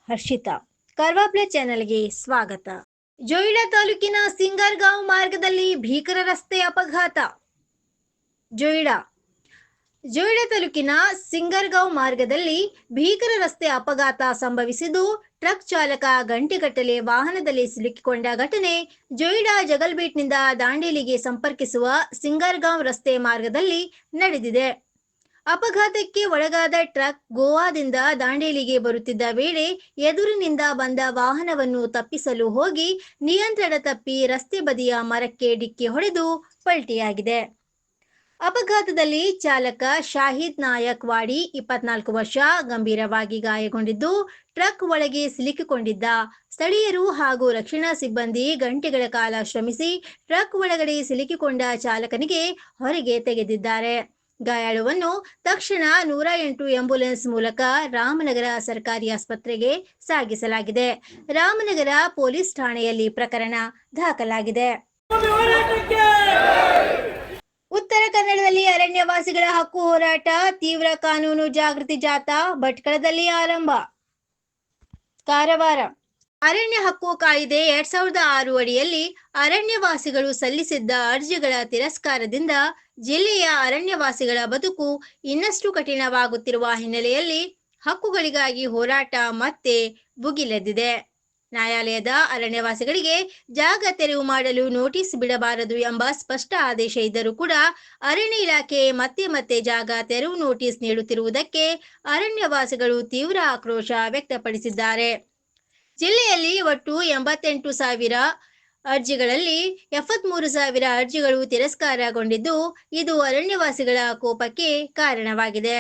ಹರ್ಷಿತಾ. ಕರ್ವಾಬ್ಲೆ ಚಾನೆಲ್ಗೆ ಸ್ವಾಗತ. ಜೋಯಿಡಾ ತಾಲೂಕಿನ ಸಿಂಗರ್ಗಾಂವ್ ಮಾರ್ಗದಲ್ಲಿ ಭೀಕರ ರಸ್ತೆ ಅಪಘಾತ. ಜೋಯಿಡಾ ತಾಲೂಕಿನ ಸಿಂಗರ್ಗಾಂವ್ ಮಾರ್ಗದಲ್ಲಿ ಭೀಕರ ರಸ್ತೆ ಅಪಘಾತ ಸಂಭವಿಸಿದ್ದು, ಟ್ರಕ್ ಚಾಲಕ ಗಂಟೆಗಟ್ಟಲೆ ವಾಹನದಲ್ಲಿ ಸಿಲುಕಿಕೊಂಡ ಘಟನೆ ಜೋಯಿಡಾ ಜಗಲ್ಬೆಟ್ನಿಂದ ದಾಂಡೇಲಿಗೆ ಸಂಪರ್ಕಿಸುವ ಸಿಂಗರ್ಗಾಂವ್ ರಸ್ತೆ ಮಾರ್ಗದಲ್ಲಿ ನಡೆದಿದೆ. ಅಪಘಾತಕ್ಕೆ ಒಳಗಾದ ಟ್ರಕ್ ಗೋವಾದಿಂದ ದಾಂಡೇಲಿಗೆ ಬರುತ್ತಿದ್ದ ವೇಳೆ ಎದುರಿನಿಂದ ಬಂದ ವಾಹನವನ್ನು ತಪ್ಪಿಸಲು ಹೋಗಿ ನಿಯಂತ್ರಣ ತಪ್ಪಿ ರಸ್ತೆ ಬದಿಯ ಮರಕ್ಕೆ ಡಿಕ್ಕಿ ಹೊಡೆದು ಪಲ್ಟಿಯಾಗಿದೆ. ಅಪಘಾತದಲ್ಲಿ ಚಾಲಕ ಶಾಹಿದ್ ನಾಯಕ್ ವಾಡಿ 24 ವರ್ಷ ಗಂಭೀರವಾಗಿ ಗಾಯಗೊಂಡಿದ್ದು, ಟ್ರಕ್ ಒಳಗೆ ಸಿಲುಕಿಕೊಂಡಿದ್ದ ಸ್ಥಳೀಯರು ಹಾಗೂ ರಕ್ಷಣಾ ಸಿಬ್ಬಂದಿ ಗಂಟೆಗಳ ಕಾಲ ಶ್ರಮಿಸಿ ಟ್ರಕ್ ಒಳಗಡೆ ಸಿಲುಕಿಕೊಂಡ ಚಾಲಕನಿಗೆ ಹೊರಗೆ ತೆಗೆದಿದ್ದಾರೆ. ಗಾಯಾಳುವನ್ನು ತಕ್ಷಣ 108 ಆಂಬ್ಯುಲೆನ್ಸ್ ಮೂಲಕ ರಾಮನಗರ ಸರ್ಕಾರಿ ಆಸ್ಪತ್ರೆಗೆ ಸಾಗಿಸಲಾಗಿದೆ. ರಾಮನಗರ ಪೊಲೀಸ್ ಠಾಣೆಯಲ್ಲಿ ಪ್ರಕರಣ ದಾಖಲಾಗಿದೆ. ಉತ್ತರ ಕನ್ನಡದಲ್ಲಿ ಅರಣ್ಯವಾಸಿಗಳ ಹಕ್ಕು ಹೋರಾಟ, ತೀವ್ರ ಕಾನೂನು ಜಾಗೃತಿ ಜಾಥಾ ಭಟ್ಕಳದಲ್ಲಿ ಆರಂಭ. ಕಾರವಾರ. ಅರಣ್ಯ ಹಕ್ಕು ಕಾಯ್ದೆ 2006 ಅಡಿಯಲ್ಲಿ ಅರಣ್ಯವಾಸಿಗಳು ಸಲ್ಲಿಸಿದ್ದ ಅರ್ಜಿಗಳ ತಿರಸ್ಕಾರದಿಂದ ಜಿಲ್ಲೆಯ ಅರಣ್ಯವಾಸಿಗಳ ಬದುಕು ಇನ್ನಷ್ಟು ಕಠಿಣವಾಗುತ್ತಿರುವ ಹಿನ್ನೆಲೆಯಲ್ಲಿ ಹಕ್ಕುಗಳಿಗಾಗಿ ಹೋರಾಟ ಮತ್ತೆ ಭುಗಿಲೆದ್ದಿದೆ. ನ್ಯಾಯಾಲಯದ ಅರಣ್ಯವಾಸಿಗಳಿಗೆ ಜಾಗ ತೆರವು ಮಾಡಲು ನೋಟಿಸ್ ಬಿಡಬಾರದು ಎಂಬ ಸ್ಪಷ್ಟ ಆದೇಶ ಇದ್ದರೂ ಕೂಡ ಅರಣ್ಯ ಇಲಾಖೆ ಮತ್ತೆ ಜಾಗ ತೆರವು ನೋಟಿಸ್ ನೀಡುತ್ತಿರುವುದಕ್ಕೆ ಅರಣ್ಯವಾಸಿಗಳು ತೀವ್ರ ಆಕ್ರೋಶ ವ್ಯಕ್ತಪಡಿಸಿದ್ದಾರೆ. ಜಿಲ್ಲೆಯಲ್ಲಿ ಒಟ್ಟು 88,000 ಅರ್ಜಿಗಳಲ್ಲಿ 73,000 ಅರ್ಜಿಗಳು ತಿರಸ್ಕಾರಗೊಂಡಿದ್ದು, ಇದು ಅರಣ್ಯವಾಸಿಗಳ ಕೋಪಕ್ಕೆ ಕಾರಣವಾಗಿದೆ.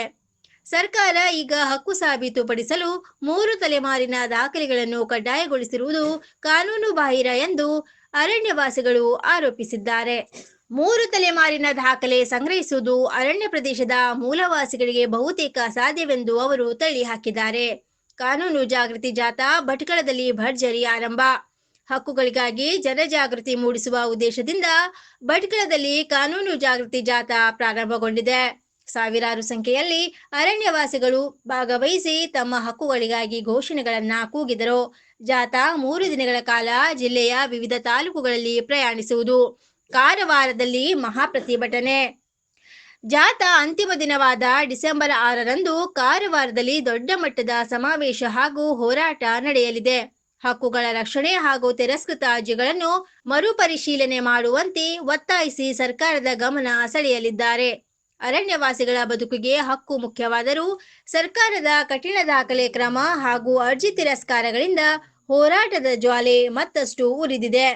ಸರ್ಕಾರ ಈಗ ಹಕ್ಕು ಸಾಬೀತುಪಡಿಸಲು 3 ತಲೆಮಾರಿನ ದಾಖಲೆಗಳನ್ನು ಕಡ್ಡಾಯಗೊಳಿಸಿರುವುದು ಕಾನೂನು ಬಾಹಿರ ಎಂದು ಅರಣ್ಯವಾಸಿಗಳು ಆರೋಪಿಸಿದ್ದಾರೆ. 3 ತಲೆಮಾರಿನ ದಾಖಲೆ ಸಂಗ್ರಹಿಸುವುದು ಅರಣ್ಯ ಪ್ರದೇಶದ ಮೂಲವಾಸಿಗಳಿಗೆ ಬಹುತೇಕ ಅಸಾಧ್ಯವೆಂದು ಅವರು ತಳ್ಳಿ ಹಾಕಿದ್ದಾರೆ. ಕಾನೂನು ಜಾಗೃತಿ ಜಾಥಾ ಭಟ್ಕಳದಲ್ಲಿ ಭರ್ಜರಿ ಆರಂಭ. ಹಕ್ಕುಗಳಿಗಾಗಿ ಜನಜಾಗೃತಿ ಮೂಡಿಸುವ ಉದ್ದೇಶದಿಂದ ಭಟ್ಕಳದಲ್ಲಿ ಕಾನೂನು ಜಾಗೃತಿ ಜಾಥಾ ಪ್ರಾರಂಭಗೊಂಡಿದೆ. ಸಾವಿರಾರು ಸಂಖ್ಯೆಯಲ್ಲಿ ಅರಣ್ಯವಾಸಿಗಳು ಭಾಗವಹಿಸಿ ತಮ್ಮ ಹಕ್ಕುಗಳಿಗಾಗಿ ಘೋಷಣೆಗಳನ್ನ ಕೂಗಿದರು. ಜಾಥಾ 3 ದಿನಗಳ ಕಾಲ ಜಿಲ್ಲೆಯ ವಿವಿಧ ತಾಲೂಕುಗಳಲ್ಲಿ ಪ್ರಯಾಣಿಸುವುದು. ಕಾರವಾರದಲ್ಲಿ ಮಹಾಪ್ರತಿಭಟನೆ. ಜಾಥಾ ಅಂತಿಮ ದಿನವಾದ ಡಿಸೆಂಬರ್ 6ರಂದು ಕಾರವಾರದಲ್ಲಿ ದೊಡ್ಡ ಮಟ್ಟದ ಸಮಾವೇಶ ಹಾಗೂ ಹೋರಾಟ ನಡೆಯಲಿದೆ. ಹಕ್ಕುಗಳ ರಕ್ಷಣೆ ಹಾಗೂ ತಿರಸ್ಕೃತ ಅರ್ಜಿಗಳನ್ನು ಮರುಪರಿಶೀಲನೆ ಮಾಡುವಂತೆ ಒತ್ತಾಯಿಸಿ ಸರ್ಕಾರದ ಗಮನ ಸೆಳೆಯಲಿದ್ದಾರೆ. ಅರಣ್ಯವಾಸಿಗಳ ಬದುಕಿಗೆ ಹಕ್ಕು ಮುಖ್ಯವಾದರೂ ಸರ್ಕಾರದ ಕಠಿಣ ದಾಖಲೆ ಕ್ರಮ ಹಾಗೂ ಅರ್ಜಿ ತಿರಸ್ಕಾರಗಳಿಂದ ಹೋರಾಟದ ಜ್ವಾಲೆ ಮತ್ತಷ್ಟು ಉರಿದಿದೆ.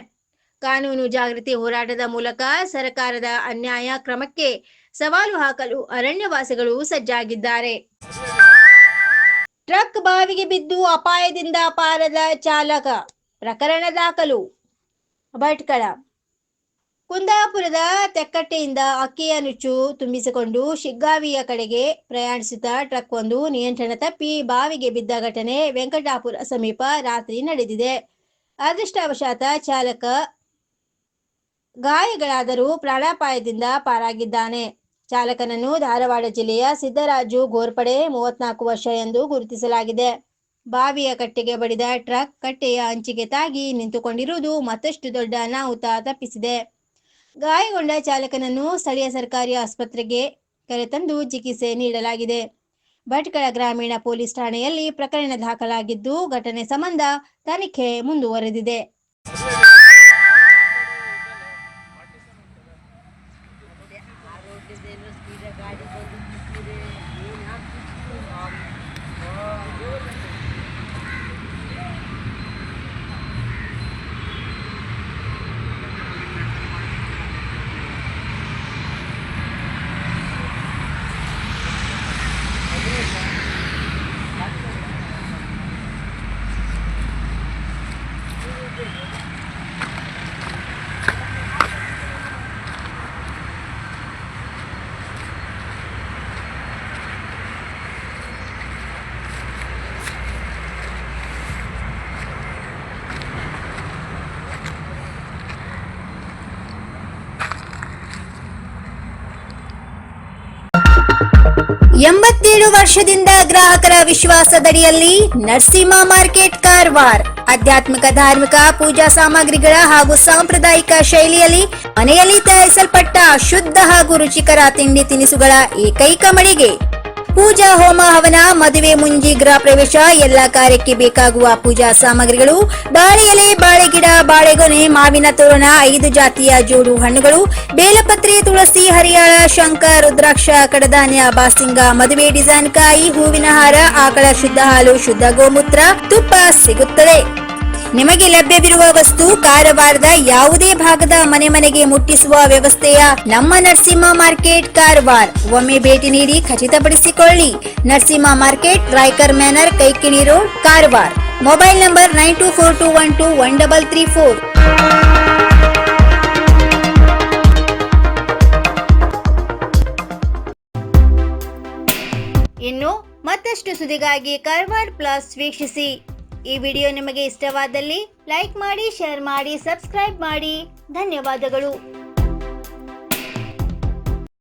ಕಾನೂನು ಜಾಗೃತಿ ಹೋರಾಟದ ಮೂಲಕ ಸರ್ಕಾರದ ಅನ್ಯಾಯ ಕ್ರಮಕ್ಕೆ ಸವಾಲು ಹಾಕಲು ಅರಣ್ಯವಾಸಿಗಳು ಸಜ್ಜಾಗಿದ್ದಾರೆ. ಟ್ರಕ್ ಬಾವಿಗೆ ಬಿದ್ದು ಅಪಾಯದಿಂದ ಪಾರಾದ ಚಾಲಕ, ಪ್ರಕರಣ ದಾಖಲು. ಭಟ್ಕಳ. ಕುಂದಾಪುರದ ತೆಕ್ಕಟ್ಟೆಯಿಂದ ಅಕ್ಕಿಯ ನುಚ್ಚು ತುಂಬಿಸಿಕೊಂಡು ಶಿಗ್ಗಾವಿಯ ಕಡೆಗೆ ಪ್ರಯಾಣಿಸುತ್ತಾ ಟ್ರಕ್ ಒಂದು ನಿಯಂತ್ರಣ ತಪ್ಪಿ ಬಾವಿಗೆ ಬಿದ್ದ ಘಟನೆ ವೆಂಕಟಾಪುರ ಸಮೀಪ ರಾತ್ರಿ ನಡೆದಿದೆ. ಅದೃಷ್ಟವಶಾತ್ ಚಾಲಕ ಗಾಯಗಳಾದರೂ ಪ್ರಾಣಾಪಾಯದಿಂದ ಪಾರಾಗಿದ್ದಾನೆ. ಚಾಲಕನನ್ನು ಧಾರವಾಡ ಜಿಲ್ಲೆಯ ಸಿದ್ದರಾಜು ಗೋರ್ಪಡೆ 34 ವರ್ಷ ಎಂದು ಗುರುತಿಸಲಾಗಿದೆ. ಬಾವಿಯ ಕಟ್ಟೆಗೆ ಬಡಿದ ಟ್ರಕ್ ಕಟ್ಟೆಯ ಅಂಚಿಗೆ ತಾಗಿ ನಿಂತುಕೊಂಡಿರುವುದು ಮತ್ತಷ್ಟು ದೊಡ್ಡ ಅನಾಹುತ ತಪ್ಪಿಸಿದೆ. ಗಾಯಗೊಂಡ ಚಾಲಕನನ್ನು ಸ್ಥಳೀಯ ಸರ್ಕಾರಿ ಆಸ್ಪತ್ರೆಗೆ ಕರೆತಂದು ಚಿಕಿತ್ಸೆ ನೀಡಲಾಗಿದೆ. ಭಟ್ಕಳ ಗ್ರಾಮೀಣ ಪೊಲೀಸ್ ಠಾಣೆಯಲ್ಲಿ ಪ್ರಕರಣ ದಾಖಲಾಗಿದ್ದು, ಘಟನೆ ಸಂಬಂಧ ತನಿಖೆ ಮುಂದುವರೆದಿದೆ. 27 ವರ್ಷದಿಂದ ಗ್ರಾಹಕರ ವಿಶ್ವಾಸದಡಿಯಲ್ಲಿ ನರಸಿಂಹ ಮಾರ್ಕೆಟ್ ಕಾರವಾರ. ಆಧ್ಯಾತ್ಮಿಕ ಧಾರ್ಮಿಕ ಪೂಜಾ ಸಾಮಗ್ರಿಗಳ ಹಾಗೂ ಸಾಂಪ್ರದಾಯಿಕ ಶೈಲಿಯಲ್ಲಿ ಮನೆಯಲ್ಲಿ ತಯಾರಿಸಲ್ಪಟ್ಟ ಶುದ್ಧ ಹಾಗೂ ರುಚಿಕರ ತಿಂಡಿ ತಿನಿಸುಗಳ ಏಕೈಕ ಮಳಿಗೆ. ಪೂಜಾ ಹೋಮ ಹವನ, ಮದುವೆ, ಮುಂಜಿ, ಗೃಹ ಪ್ರವೇಶ ಎಲ್ಲ ಕಾರ್ಯಕ್ಕೆ ಬೇಕಾಗುವ ಪೂಜಾ ಸಾಮಗ್ರಿಗಳು, ಬಾಳೆ ಎಲೆ, ಬಾಳೆಗಿಡ, ಬಾಳೆಗೊನೆ, ಮಾವಿನ ತೋರಣ, 5 ಜಾತಿಯ ಜೋಡು ಹಣ್ಣುಗಳು, ಬೇಲಪತ್ರೆ, ತುಳಸಿ, ಹರಿಯಾಳ, ಶಂಖ, ರುದ್ರಾಕ್ಷ, ಕಡಧಾನ್ಯ, ಬಾಸಿಂಗ, ಮದುವೆ ಡಿಸೈನ್ ಕಾಯಿ, ಹೂವಿನ ಹಾರ, ಆಕಳ ಶುದ್ಧ ಹಾಲು, ಶುದ್ಧ ಗೋಮೂತ್ರ, ತುಪ್ಪ ಸಿಗುತ್ತದೆ. ನಿಮಗೆ ಲಭ್ಯವಿರುವ ವಸ್ತು ಕಾರವಾರದ ಯಾವುದೇ ಭಾಗದ ಮನೆಗೆ ಮುಟ್ಟಿಸುವ ವ್ಯವಸ್ಥೆಯ ನಮ್ಮ ನರಸಿಂಹ ಮಾರ್ಕೆಟ್ ಕಾರವಾರ. ಒಮ್ಮೆ ಭೇಟಿ ನೀಡಿ ಖಚಿತಪಡಿಸಿಕೊಳ್ಳಿ. Narasimha market, Raikar manner, Kaikini road, Karwar. Mobile number 9242121334. ಇನ್ನು ಮತ್ತಷ್ಟು ಸುದ್ದಿಗಾಗಿ ಕಾರವಾರ ಪ್ಲಸ್ ವೀಕ್ಷಿಸಿ. ಈ ವಿಡಿಯೋ ನಿಮಗೆ ಇಷ್ಟವಾದಲ್ಲಿ ಲೈಕ್ ಮಾಡಿ, ಶೇರ್ ಮಾಡಿ, ಸಬ್ಸ್ಕ್ರೈಬ್ ಮಾಡಿ. ಧನ್ಯವಾದಗಳು.